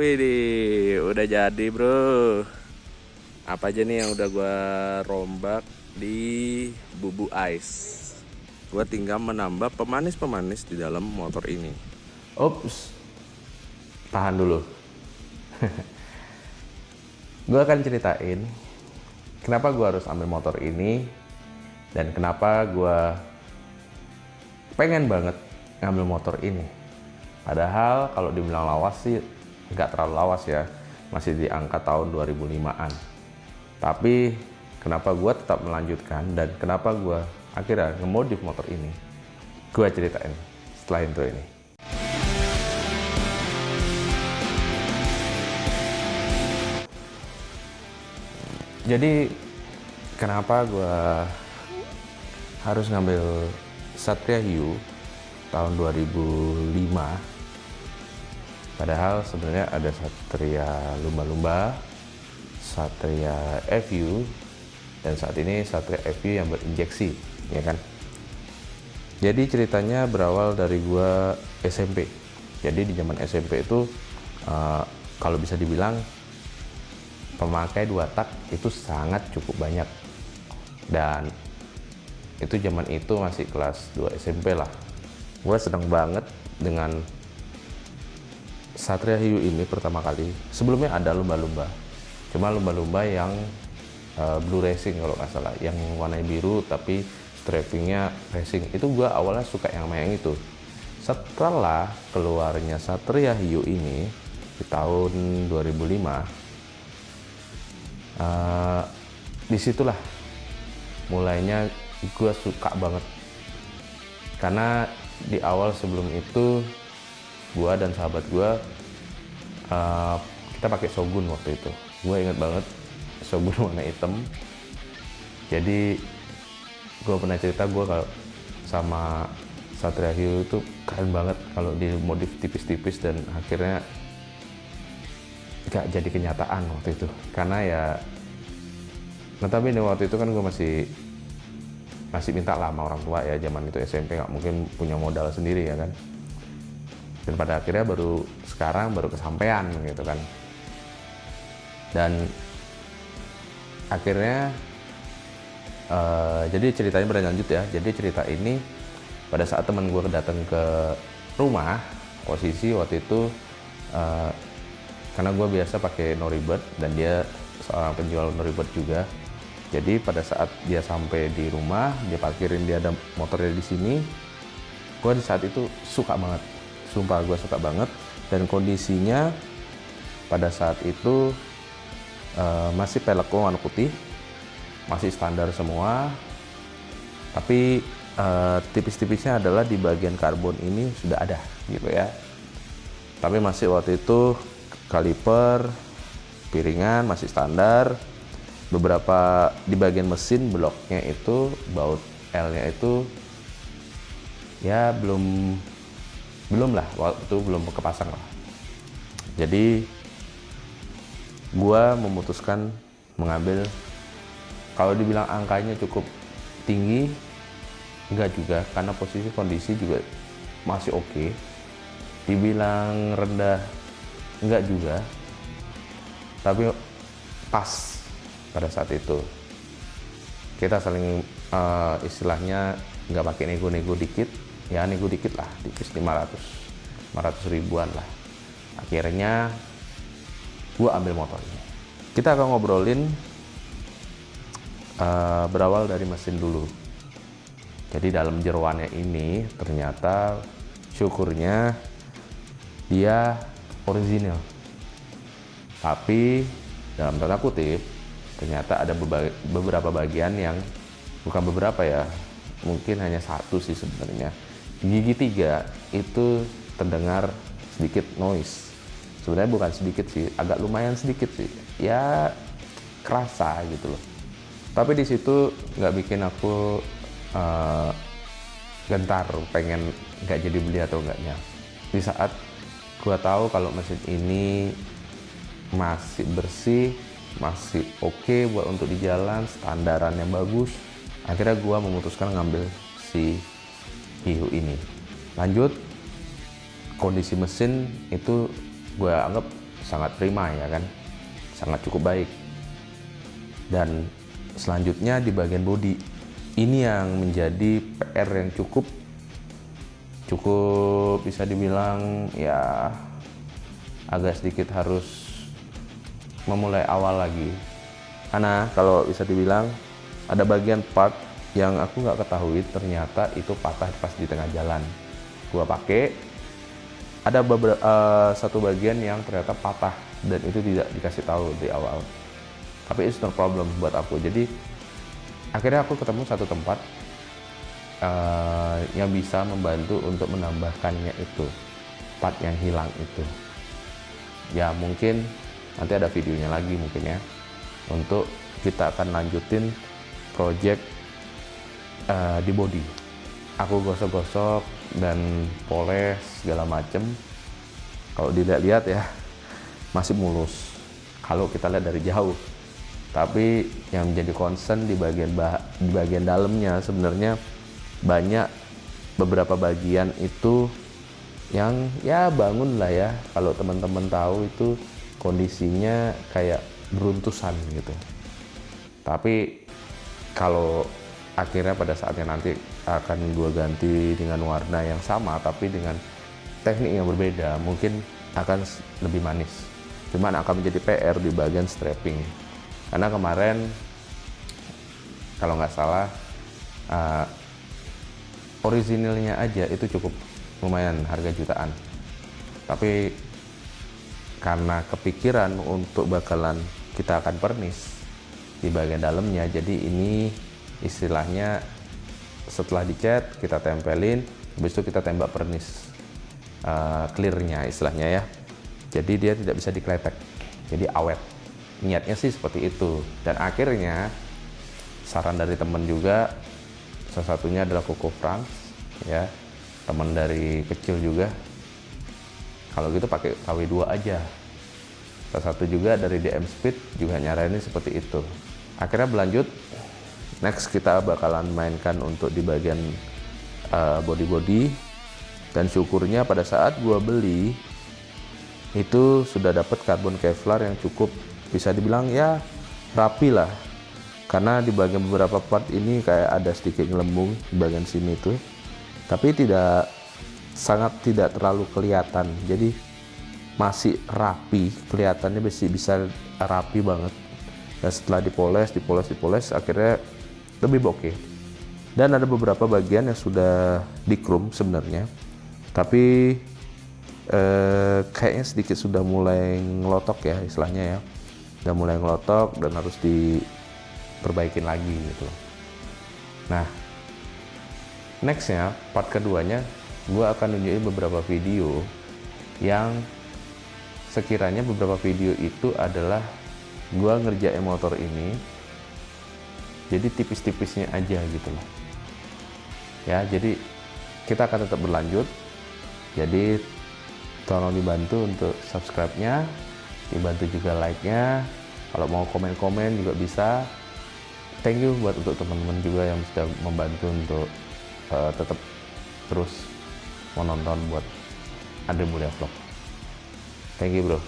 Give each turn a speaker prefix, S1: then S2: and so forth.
S1: Widih, udah jadi bro. Apa aja nih yang udah gua rombak di Bubu Ice. Gua tinggal menambah pemanis-pemanis di dalam motor ini.
S2: Ups, tahan dulu. Gue akan ceritain kenapa gue harus ambil motor ini dan kenapa gue pengen banget ngambil motor ini. Padahal kalau dibilang lawas sih nggak terlalu lawas ya, masih di angka tahun 2005-an. Tapi kenapa gue tetap melanjutkan dan kenapa gue akhirnya ngemodif motor ini, gue ceritain setelah intro ini. Jadi kenapa gue harus ngambil Satria Hiu tahun 2005, padahal sebenarnya ada Satria lumba-lumba, Satria FU, dan saat ini Satria FU yang berinjeksi, ya kan? Jadi ceritanya berawal dari gue SMP. Jadi di zaman SMP itu kalau bisa dibilang pemakai 2 tak itu sangat cukup banyak, dan itu zaman itu masih kelas 2 SMP lah. Gue seneng banget dengan Satria Hiu ini pertama kali. Sebelumnya ada lumba-lumba, cuma lumba-lumba yang blue racing kalau nggak salah, yang warna biru tapi strappingnya racing. Itu gue awalnya suka yang itu. Setelah keluarnya Satria Hiu ini di tahun 2005, disitulah mulainya gue suka banget, karena di awal sebelum itu gue dan sahabat gue kita pakai Shogun waktu itu. Gue inget banget Shogun warna hitam. Jadi gue pernah cerita gue kalau sama Satria Hiu itu keren banget kalau dimodif tipis-tipis, dan akhirnya gak jadi kenyataan waktu itu karena ya, nah tapi waktu itu kan gue masih minta lah sama orang tua ya, zaman itu SMP nggak mungkin punya modal sendiri ya kan, dan pada akhirnya sekarang baru kesampaian gitu kan. Dan akhirnya jadi ceritanya berlanjut ya. Jadi cerita ini pada saat teman gue datang ke rumah, posisi waktu itu karena gue biasa pakai Noribird dan dia seorang penjual Noribird juga. Jadi pada saat dia sampai di rumah, dia parkirin, dia ada motornya di sini. Gue di saat itu suka banget, sumpah gue suka banget. Dan kondisinya pada saat itu masih peleknya warna putih, masih standar semua. Tapi tipis-tipisnya adalah di bagian karbon ini sudah ada gitu ya. Tapi masih waktu itu kaliper, piringan masih standar. Beberapa di bagian mesin bloknya itu, baut L-nya itu ya belum lah, waktu itu belum kepasang lah. Jadi gua memutuskan mengambil, kalau dibilang angkanya cukup tinggi enggak juga, karena posisi kondisi juga masih oke. Dibilang rendah enggak juga, tapi pas. Pada saat itu kita saling istilahnya nggak pakai nego-nego dikit ya, nego dikit lah, tipis 500 ribuan lah. Akhirnya gua ambil motor ini. Kita akan ngobrolin berawal dari mesin dulu. Jadi dalam jeroannya ini ternyata syukurnya dia original, tapi dalam tanda kutip ternyata ada beberapa bagian yang, bukan beberapa ya, mungkin hanya satu sih sebenarnya. Gigi 3 itu terdengar sedikit noise. Sebenarnya bukan sedikit sih, agak lumayan sedikit sih. Ya kerasa gitu loh. Tapi di situ nggak bikin aku gentar pengen nggak jadi beli atau enggaknya. Di saat gua tahu kalau mesin ini masih bersih, masih oke buat untuk di jalan, standarannya bagus, akhirnya gua memutuskan ngambil si Hiu ini. Lanjut, kondisi mesin itu gue anggap sangat prima ya kan, sangat cukup baik. Dan selanjutnya di bagian bodi, ini yang menjadi PR yang cukup bisa dibilang ya agak sedikit harus memulai awal lagi. Karena kalau bisa dibilang ada bagian part yang aku nggak ketahui ternyata itu patah pas di tengah jalan. Gua pakai, ada satu bagian yang ternyata patah dan itu tidak dikasih tahu di awal. Tapi it's no problem buat aku. Jadi akhirnya aku ketemu satu tempat yang bisa membantu untuk menambahkannya itu part yang hilang itu. Ya mungkin nanti ada videonya lagi mungkin ya, untuk kita akan lanjutin project di body. Aku gosok-gosok dan poles segala macem. Kalau dilihat-lihat ya masih mulus kalau kita lihat dari jauh. Tapi yang menjadi concern di bagian dalamnya sebenarnya banyak beberapa bagian itu yang ya bangun lah ya. Kalau teman-teman tahu itu kondisinya kayak beruntusan gitu. Tapi kalau akhirnya pada saatnya nanti akan gue ganti dengan warna yang sama tapi dengan teknik yang berbeda, mungkin akan lebih manis. Cuman akan menjadi PR di bagian strapping. Karena kemarin kalau nggak salah originalnya aja itu cukup lumayan harga jutaan. Tapi karena kepikiran untuk bakalan kita akan pernis di bagian dalamnya, jadi ini istilahnya setelah dicat kita tempelin, habis itu kita tembak pernis clearnya istilahnya ya. Jadi dia tidak bisa dikletek, jadi awet. Niatnya sih seperti itu. Dan akhirnya saran dari teman juga, salah satunya adalah Coco France ya, teman dari kecil juga. Kalau gitu pakai KW2 aja. Salah satu juga dari DM Speed juga nyaranin seperti itu. Akhirnya berlanjut, next kita bakalan mainkan untuk di bagian body dan syukurnya pada saat gua beli itu sudah dapat karbon Kevlar yang cukup bisa dibilang ya rapi lah. Karena di bagian beberapa part ini kayak ada sedikit ngelembung di bagian sini tuh, tapi sangat tidak terlalu kelihatan. Jadi masih rapi, kelihatannya bisa rapi banget. Dan setelah dipoles akhirnya lebih oke. Dan ada beberapa bagian yang sudah di chrome sebenarnya, tapi kayaknya sedikit sudah mulai ngelotok ya istilahnya ya, udah mulai ngelotok dan harus diperbaikin lagi gitu. Nah nextnya part keduanya gue akan nunjukin beberapa video yang sekiranya beberapa video itu adalah gue ngerjain motor ini jadi tipis-tipisnya aja gitu loh ya. Jadi kita akan tetap berlanjut, jadi tolong dibantu untuk subscribe-nya, dibantu juga like-nya. Kalau mau komen-komen juga bisa. Thank you buat untuk teman-teman juga yang sudah membantu untuk tetap terus menonton buat Andre Mulia Vlog. Thank you bro.